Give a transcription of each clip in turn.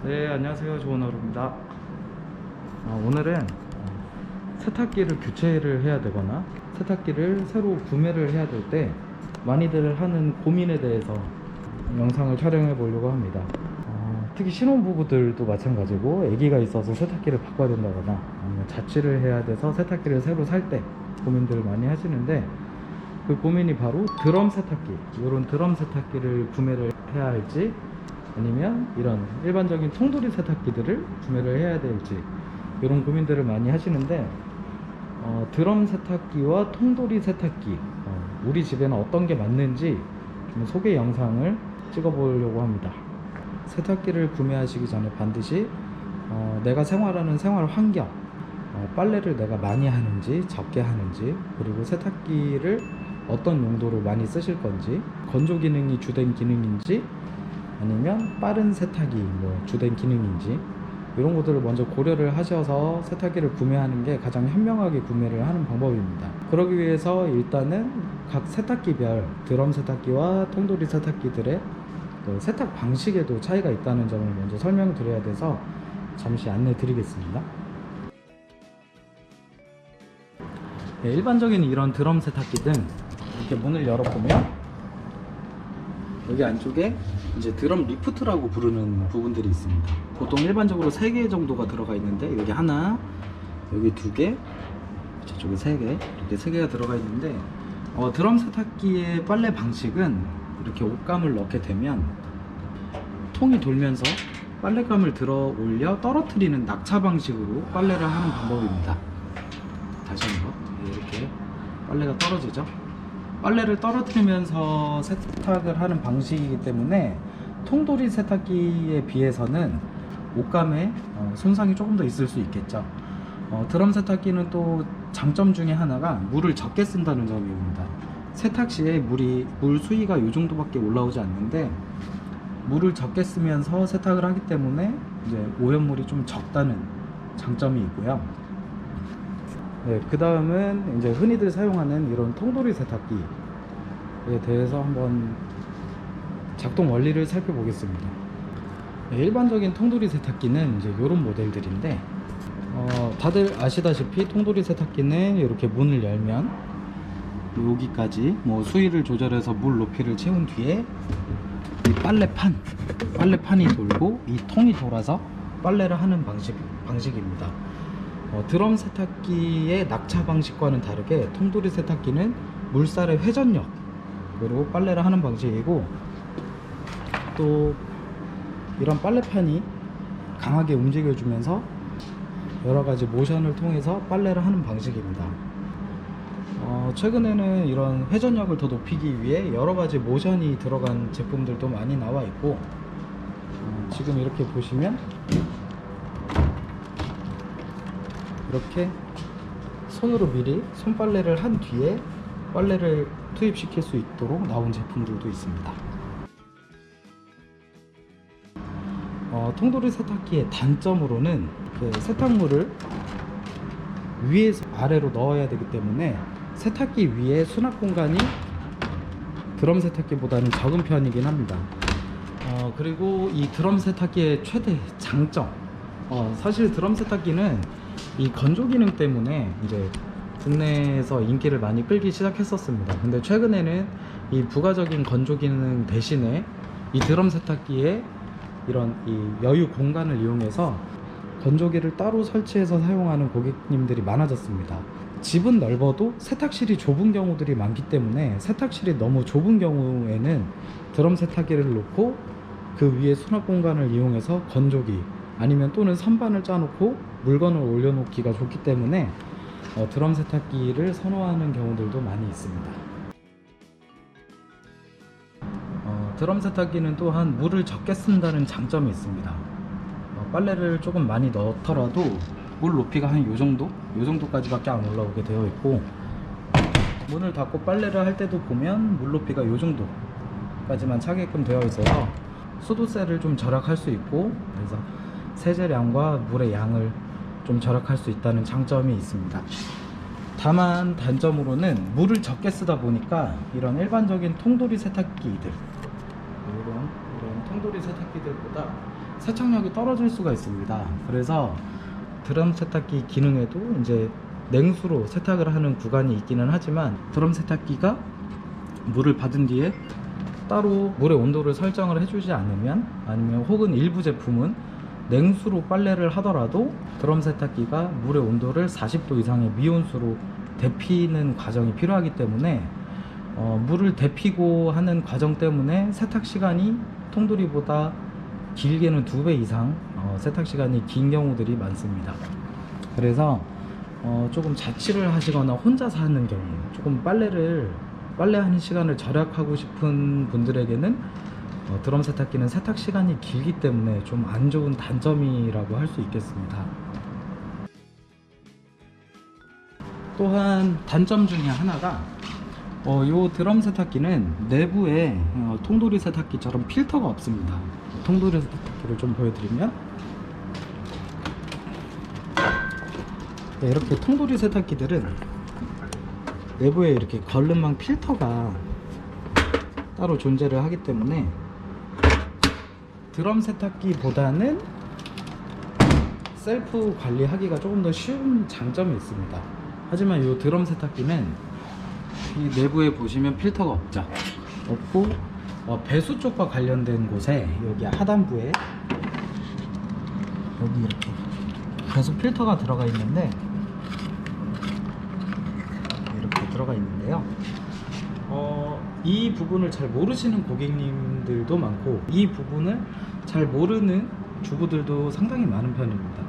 네, 안녕하세요. 좋은 하루입니다. 오늘은 세탁기를 교체를 해야 되거나 세탁기를 새로 구매를 해야 될 때 많이들 하는 고민에 대해서 영상을 촬영해 보려고 합니다. 특히 신혼부부들도 마찬가지고 아기가 있어서 세탁기를 바꿔야 된다거나 아니면 자취를 해야 돼서 세탁기를 새로 살 때 고민들을 많이 하시는데, 그 고민이 바로 드럼 세탁기, 이런 드럼 세탁기를 구매를 해야 할지 아니면 이런 일반적인 통돌이 세탁기들을 구매를 해야 될지, 이런 고민들을 많이 하시는데, 드럼 세탁기와 통돌이 세탁기, 우리 집에는 어떤 게 맞는지 좀 소개 영상을 찍어 보려고 합니다. 세탁기를 구매하시기 전에 반드시 내가 생활하는 생활 환경, 빨래를 내가 많이 하는지 적게 하는지, 그리고 세탁기를 어떤 용도로 많이 쓰실 건지, 건조 기능이 주된 기능인지 아니면 빠른 세탁이 주된 기능인지, 이런 것들을 먼저 고려를 하셔서 세탁기를 구매하는 게 가장 현명하게 구매를 하는 방법입니다. 그러기 위해서 일단은 각 세탁기별 드럼 세탁기와 통돌이 세탁기들의 그 세탁 방식에도 차이가 있다는 점을 먼저 설명드려야 돼서 잠시 안내 드리겠습니다. 네, 일반적인 이런 드럼 세탁기는 이렇게 문을 열어보면 여기 안쪽에 이제 드럼 리프트라고 부르는 부분들이 있습니다. 보통 일반적으로 3개 정도가 들어가 있는데, 여기 하나, 여기 2개, 저쪽에 3개, 이렇게 3개가 들어가 있는데, 드럼 세탁기의 빨래 방식은 이렇게 옷감을 넣게 되면 통이 돌면서 빨래감을 들어 올려 떨어뜨리는 낙차 방식으로 빨래를 하는 방법입니다. 다시 한번 이렇게 빨래가 떨어지죠. 빨래를 떨어뜨리면서 세탁을 하는 방식이기 때문에 통돌이 세탁기에 비해서는 옷감에 손상이 조금 더 있을 수 있겠죠. 드럼 세탁기는 또 장점 중에 하나가 물을 적게 쓴다는 점입니다. 세탁 시에 물 수위가 이 정도밖에 올라오지 않는데, 물을 적게 쓰면서 세탁을 하기 때문에 이제 오염물이 좀 적다는 장점이 있고요. 네, 그 다음은 이제 흔히들 사용하는 이런 통돌이 세탁기에 대해서 한번 작동 원리를 살펴보겠습니다. 네, 일반적인 통돌이 세탁기는 이제 이런 모델들인데, 다들 아시다시피 통돌이 세탁기는 이렇게 문을 열면 여기까지 수위를 조절해서 물 높이를 채운 뒤에 이 빨래판이 돌고 이 통이 돌아서 빨래를 하는 방식입니다. 드럼 세탁기의 낙차 방식과는 다르게 통돌이 세탁기는 물살의 회전력으로 빨래를 하는 방식이고, 또 이런 빨래판이 강하게 움직여주면서 여러가지 모션을 통해서 빨래를 하는 방식입니다. 최근에는 이런 회전력을 더 높이기 위해 여러가지 모션이 들어간 제품들도 많이 나와 있고, 지금 이렇게 보시면 이렇게 손으로 미리 손빨래를 한 뒤에 빨래를 투입시킬 수 있도록 나온 제품들도 있습니다. 통돌이 세탁기의 단점으로는 그 세탁물을 위에서 아래로 넣어야 되기 때문에 세탁기 위에 수납 공간이 드럼 세탁기보다는 적은 편이긴 합니다. 그리고 이 드럼 세탁기의 최대 장점, 사실 드럼 세탁기는 이 건조 기능 때문에 이제 국내에서 인기를 많이 끌기 시작했었습니다. 근데 최근에는 이 부가적인 건조 기능 대신에 이 드럼 세탁기에 이런 이 여유 공간을 이용해서 건조기를 따로 설치해서 사용하는 고객님들이 많아졌습니다. 집은 넓어도 세탁실이 좁은 경우들이 많기 때문에, 세탁실이 너무 좁은 경우에는 드럼 세탁기를 놓고 그 위에 수납 공간을 이용해서 건조기 아니면 또는 선반을 짜놓고 물건을 올려놓기가 좋기 때문에 드럼 세탁기를 선호하는 경우들도 많이 있습니다. 드럼 세탁기는 또한 물을 적게 쓴다는 장점이 있습니다. 빨래를 조금 많이 넣더라도 물 높이가 한 요 정도까지밖에 안 올라오게 되어 있고, 문을 닫고 빨래를 할 때도 보면 물 높이가 요 정도까지만 차게끔 되어 있어서 수도세를 좀 절약할 수 있고, 그래서 세제량과 물의 양을 좀 절약할 수 있다는 장점이 있습니다. 다만 단점으로는 물을 적게 쓰다 보니까 이런 일반적인 통돌이 세탁기들, 이런 통돌이 세탁기들보다 세척력이 떨어질 수가 있습니다. 그래서 드럼 세탁기 기능에도 이제 냉수로 세탁을 하는 구간이 있기는 하지만, 드럼 세탁기가 물을 받은 뒤에 따로 물의 온도를 설정을 해주지 않으면, 아니면 혹은 일부 제품은 냉수로 빨래를 하더라도 드럼 세탁기가 물의 온도를 40도 이상의 미온수로 데피는 과정이 필요하기 때문에 물을 데피고 하는 과정 때문에 세탁 시간이 통돌이보다 길게는 2배 이상 세탁 시간이 긴 경우들이 많습니다. 그래서 조금 자취를 하시거나 혼자서 하는 경우, 조금 빨래하는 시간을 절약하고 싶은 분들에게는 드럼 세탁기는 세탁 시간이 길기 때문에 좀 안 좋은 단점이라고 할 수 있겠습니다. 또한 단점 중에 하나가 요 드럼 세탁기는 내부에 통돌이 세탁기처럼 필터가 없습니다. 통돌이 세탁기를 좀 보여드리면, 네, 이렇게 통돌이 세탁기들은 내부에 이렇게 걸름망 필터가 따로 존재를 하기 때문에 드럼 세탁기보다는 셀프 관리하기가 조금 더 쉬운 장점이 있습니다. 하지만 이 드럼 세탁기는 이 내부에 보시면 필터가 없고 배수 쪽과 관련된 곳에 여기 하단부에 여기 이렇게 배수 필터가 들어가 있는데, 이렇게 들어가 있는데요. 이 부분을 잘 모르시는 고객님들도 많고, 이 부분을 잘 모르는 주부들도 상당히 많은 편입니다.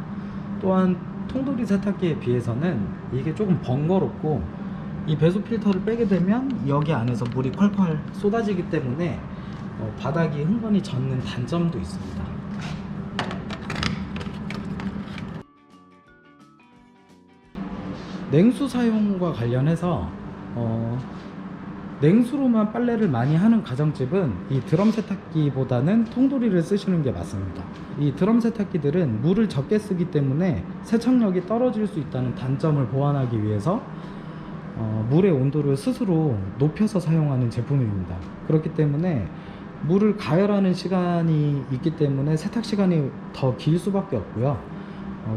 또한 통돌이 세탁기에 비해서는 이게 조금 번거롭고, 이 배수 필터를 빼게 되면 여기 안에서 물이 콸콸 쏟아지기 때문에 바닥이 흥건히 젖는 단점도 있습니다. 냉수 사용과 관련해서 냉수로만 빨래를 많이 하는 가정집은 이 드럼 세탁기보다는 통돌이를 쓰시는 게 맞습니다. 이 드럼 세탁기들은 물을 적게 쓰기 때문에 세척력이 떨어질 수 있다는 단점을 보완하기 위해서 물의 온도를 스스로 높여서 사용하는 제품입니다. 그렇기 때문에 물을 가열하는 시간이 있기 때문에 세탁 시간이 더 길 수밖에 없고요.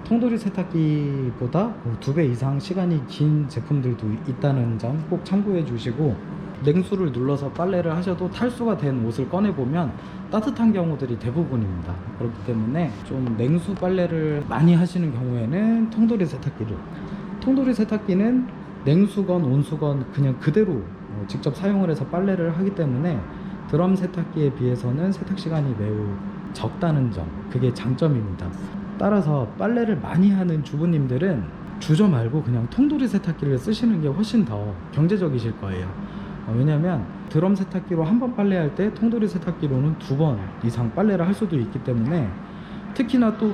통돌이 세탁기보다 2배 이상 시간이 긴 제품들도 있다는 점 꼭 참고해 주시고, 냉수를 눌러서 빨래를 하셔도 탈수가 된 옷을 꺼내보면 따뜻한 경우들이 대부분입니다. 그렇기 때문에 좀 냉수 빨래를 많이 하시는 경우에는 통돌이 세탁기는 냉수건 온수건 그냥 그대로 직접 사용을 해서 빨래를 하기 때문에 드럼 세탁기에 비해서는 세탁 시간이 매우 적다는 점, 그게 장점입니다. 따라서 빨래를 많이 하는 주부님들은 주저 말고 그냥 통돌이 세탁기를 쓰시는 게 훨씬 더 경제적이실 거예요. 왜냐면 드럼 세탁기로 한 번 빨래할 때 통돌이 세탁기로는 2번 이상 빨래를 할 수도 있기 때문에, 특히나 또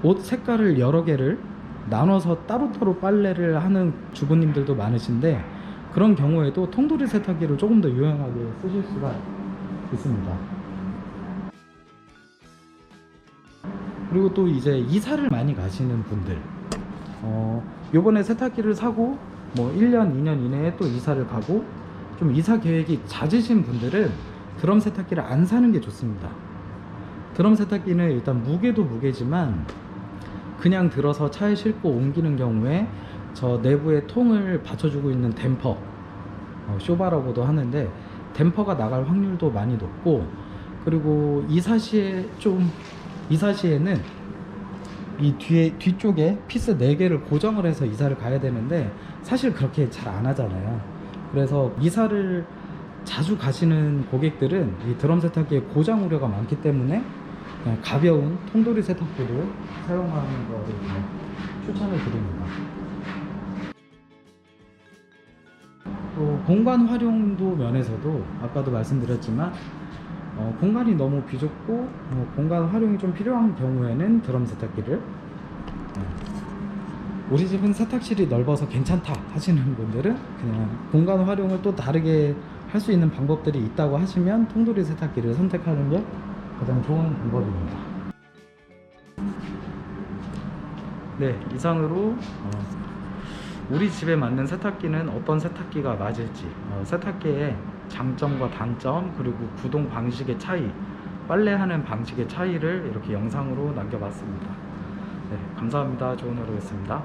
옷 색깔을 여러 개를 나눠서 따로따로 빨래를 하는 주부님들도 많으신데, 그런 경우에도 통돌이 세탁기를 조금 더 유용하게 쓰실 수가 있습니다. 그리고 또 이제 이사를 많이 가시는 분들, 요번에 세탁기를 사고 뭐 1년 2년 이내에 또 이사를 가고 좀 이사 계획이 잦으신 분들은 드럼 세탁기를 안 사는 게 좋습니다. 드럼 세탁기는 일단 무게도 무게지만 그냥 들어서 차에 싣고 옮기는 경우에 저 내부에 통을 받쳐주고 있는 댐퍼, 쇼바라고도 하는데, 댐퍼가 나갈 확률도 많이 높고, 그리고 이사 시에는 이 뒤쪽에 피스 4개를 고정을 해서 이사를 가야 되는데 사실 그렇게 잘 안 하잖아요. 그래서 이사를 자주 가시는 고객들은 이 드럼 세탁기에 고장 우려가 많기 때문에 그냥 가벼운 통돌이 세탁기를 사용하는 것을 추천을 드립니다. 또 공간 활용도 면에서도 아까도 말씀드렸지만 공간이 너무 비좁고 공간 활용이 좀 필요한 경우에는 드럼 세탁기를, 우리 집은 세탁실이 넓어서 괜찮다 하시는 분들은 그냥 공간 활용을 또 다르게 할 수 있는 방법들이 있다고 하시면 통돌이 세탁기를 선택하는 게 가장 좋은 방법입니다. 네, 이상으로 우리 집에 맞는 세탁기는 어떤 세탁기가 맞을지, 세탁기의 장점과 단점, 그리고 구동 방식의 차이, 빨래하는 방식의 차이를 이렇게 영상으로 남겨봤습니다. 네, 감사합니다. 좋은 하루 됐습니다.